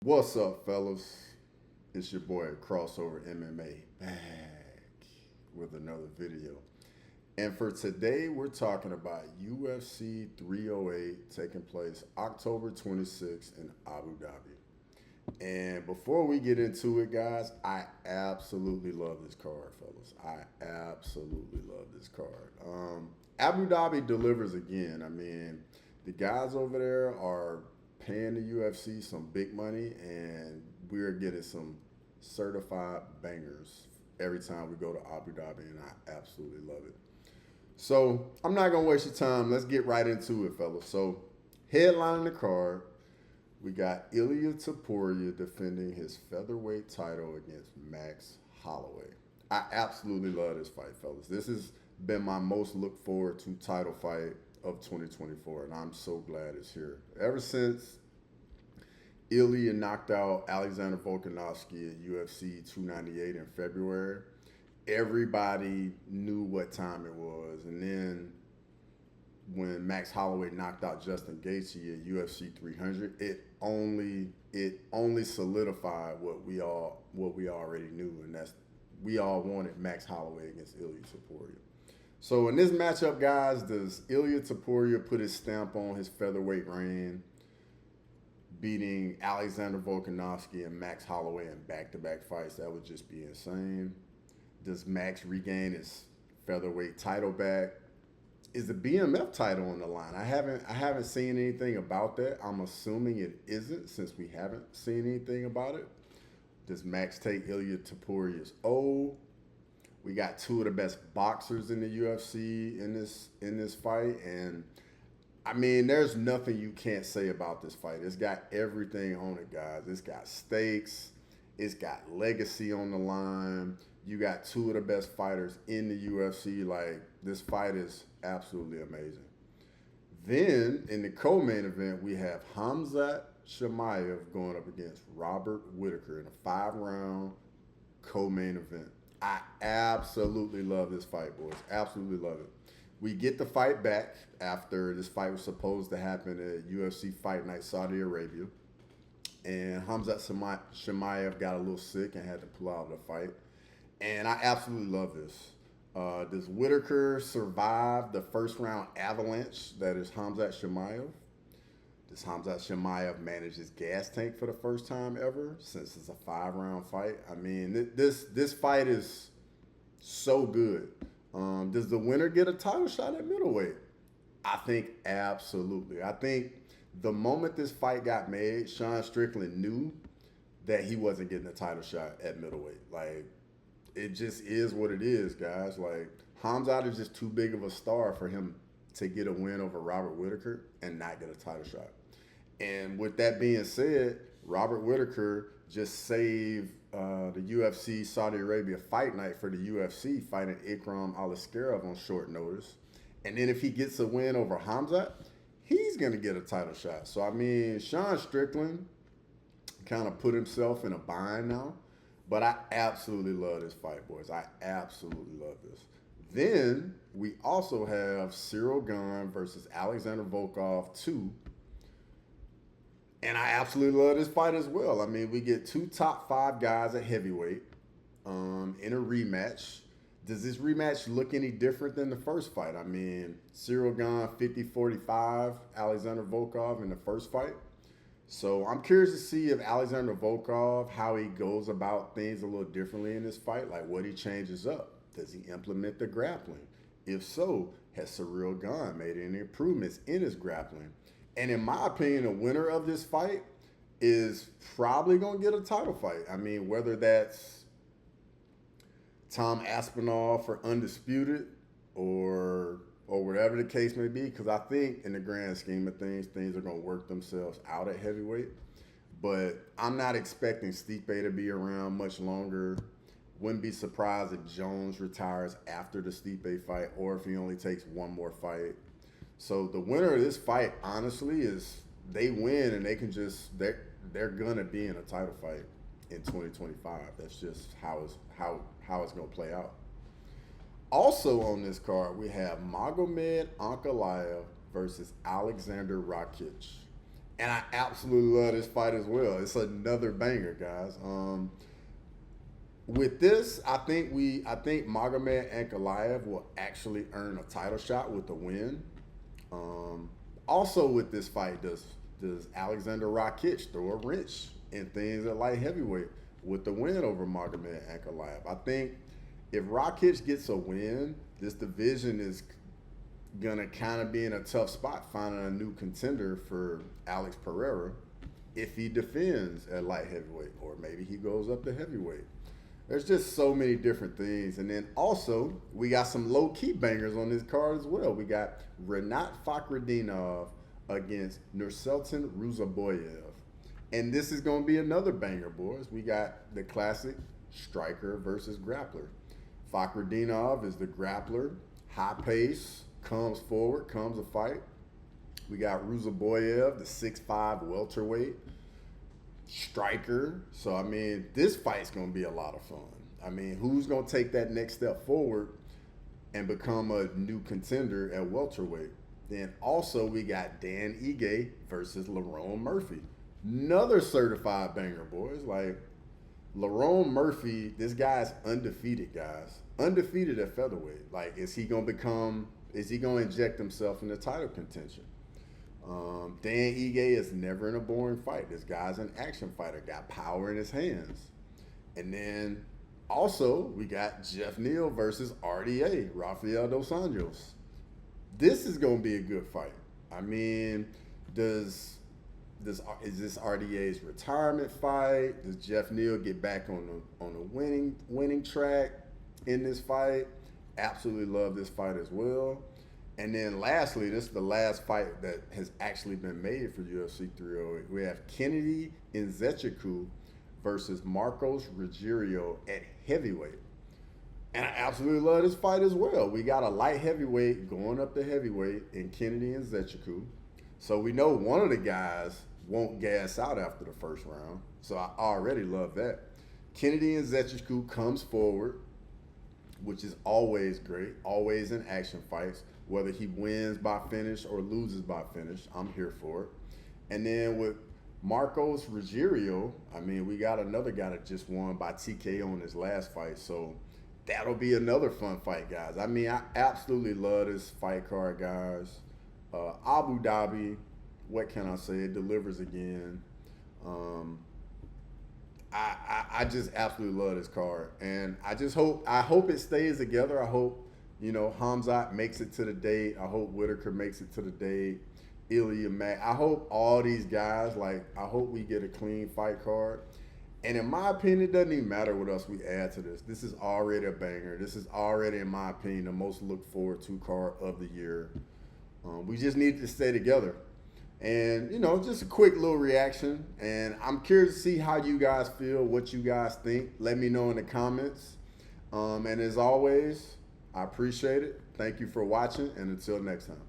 What's up, fellas? It's your boy Crossover MMA back with another video. And for today, we're talking about UFC 308 taking place October 26th in Abu Dhabi. And before we get into it, guys, I absolutely love this card, fellas. I absolutely love this card. Abu Dhabi delivers again. I mean, the guys over there are paying the UFC some big money, and we're getting some certified bangers every time we go to Abu Dhabi, and I absolutely love it. So I'm not gonna waste your time. Let's get right into it, fellas. So headlining the card, we got Ilya Topuria defending his featherweight title against Max Holloway. I absolutely love this fight, fellas. This has been my most looked forward to title fight of 2024, and I'm so glad it's here. Ever since Ilya knocked out Alexander Volkanovski at UFC 298 in February, everybody knew what time it was. And then when Max Holloway knocked out Justin Gaethje at UFC 300, it only solidified what we already knew, and that's we all wanted Max Holloway against Ilya Topuria. So in this matchup, guys, does Ilya Topuria put his stamp on his featherweight reign, beating Alexander Volkanovski and Max Holloway in back-to-back fights? That would just be insane. Does Max regain his featherweight title back? Is the BMF title on the line? I haven't seen anything about that. I'm assuming it isn't, since we haven't seen anything about it. Does Max take Ilya Topuria's O? We got two of the best boxers in the UFC in this fight, and I mean, there's nothing you can't say about this fight. It's got everything on it, guys. It's got stakes. It's got legacy on the line. You got two of the best fighters in the UFC. Like, this fight is absolutely amazing. Then, in the co-main event, we have Khamzat Chimaev going up against Robert Whittaker in a 5-round co-main event. I absolutely love this fight, boys. Absolutely love it. We get the fight back after this fight was supposed to happen at UFC Fight Night Saudi Arabia. And Khamzat Chimaev got a little sick and had to pull out of the fight. And I absolutely love this. Does Whittaker survive the first round avalanche that is Khamzat Chimaev? Does Khamzat Chimaev manage his gas tank for the first time ever, since it's a 5-round fight? I mean, this fight is so good. Does the winner get a title shot at middleweight? I think absolutely. I think the moment this fight got made, Sean Strickland knew that he wasn't getting a title shot at middleweight. Like, it just is what it is, guys. Like, Khamzat is just too big of a star for him to get a win over Robert Whittaker and not get a title shot. And with that being said, Robert Whittaker just saved the UFC Saudi Arabia Fight Night for the UFC, fighting Ikram Aliskerov on short notice. And then if he gets a win over Khamzat, he's going to get a title shot. So, I mean, Sean Strickland kind of put himself in a bind now. But I absolutely love this fight, boys. I absolutely love this. Then we also have Cyril Gane versus Alexander Volkov 2. And I absolutely love this fight as well. I mean, we get two top 5 guys at heavyweight in a rematch. Does this rematch look any different than the first fight? I mean, Cyril Gane 50-45, Alexander Volkov in the first fight. So I'm curious to see if Alexander Volkov, how he goes about things a little differently in this fight, like what he changes up. Does he implement the grappling? If so, has Cyril Gane made any improvements in his grappling? And in my opinion, the winner of this fight is probably going to get a title fight. I mean, whether that's Tom Aspinall for Undisputed or whatever the case may be, because I think in the grand scheme of things, things are going to work themselves out at heavyweight. But I'm not expecting Stipe to be around much longer. Wouldn't be surprised if Jones retires after the Stipe fight, or if he only takes one more fight. So the winner of this fight, honestly, is they win and they can just they're gonna be in a title fight in 2025. That's just how it's gonna play out. Also on this card, we have Magomed Ankalaev versus Alexander Rakic. And I absolutely love this fight as well. It's another banger, guys. With this, I think Magomed Ankalaev will actually earn a title shot with the win. Um, Also with this fight, does Alexander Rakic throw a wrench in things at light heavyweight with the win over Magomed Ankalaev? I think if Rakic gets a win, this division is gonna kind of be in a tough spot finding a new contender for Alex Pereira if he defends at light heavyweight, or maybe he goes up to heavyweight. There's just so many different things. And then also, we got some low-key bangers on this card as well. We got Renat Fakhretdinov against Nursultan Ruzaboyev. And this is going to be another banger, boys. We got the classic striker versus grappler. Fakhretdinov is the grappler, high pace, comes forward, comes a fight. We got Ruzaboyev, the 6'5" welterweight striker. So, I mean, this fight's going to be a lot of fun. I mean, who's going to take that next step forward and become a new contender at welterweight? Then also we got Dan Ige versus Lerone Murphy. Another certified banger, boys. Like, Lerone Murphy, this guy's undefeated, guys. Undefeated at featherweight. Like, is he going to inject himself in the title contention? Dan Ige is never in a boring fight. This guy's an action fighter, got power in his hands. And then also we got Jeff Neal versus RDA, Rafael Dos Anjos. This is going to be a good fight. I mean, is this RDA's retirement fight? Does Jeff Neal get back on the winning track in this fight? Absolutely love this fight as well. And then lastly, this is the last fight that has actually been made for UFC 308. We have Kennedy Nzechukwu versus Marcos Rogério at heavyweight. And I absolutely love this fight as well. We got a light heavyweight going up to heavyweight in Kennedy Nzechukwu. So we know one of the guys won't gas out after the first round. So I already love that. Kennedy Nzechukwu comes forward, which is always great, always in action fights. Whether he wins by finish or loses by finish, I'm here for it. And then with Marcos Rogério, I mean, we got another guy that just won by TKO in his last fight. So that'll be another fun fight, guys. I mean, I absolutely love this fight card, guys. Abu Dhabi, what can I say? It delivers again. I just absolutely love this card. And I hope it stays together. I hope, Hamzat makes it to the date. I hope Whitaker makes it to the date. Ilya Mack. I hope all these guys, I hope we get a clean fight card. And in my opinion, it doesn't even matter what else we add to this. This is already a banger. This is already, in my opinion, the most looked forward to card of the year. We just need to stay together. And, just a quick little reaction. And I'm curious to see how you guys feel, what you guys think. Let me know in the comments. And as always, I appreciate it. Thank you for watching, and until next time.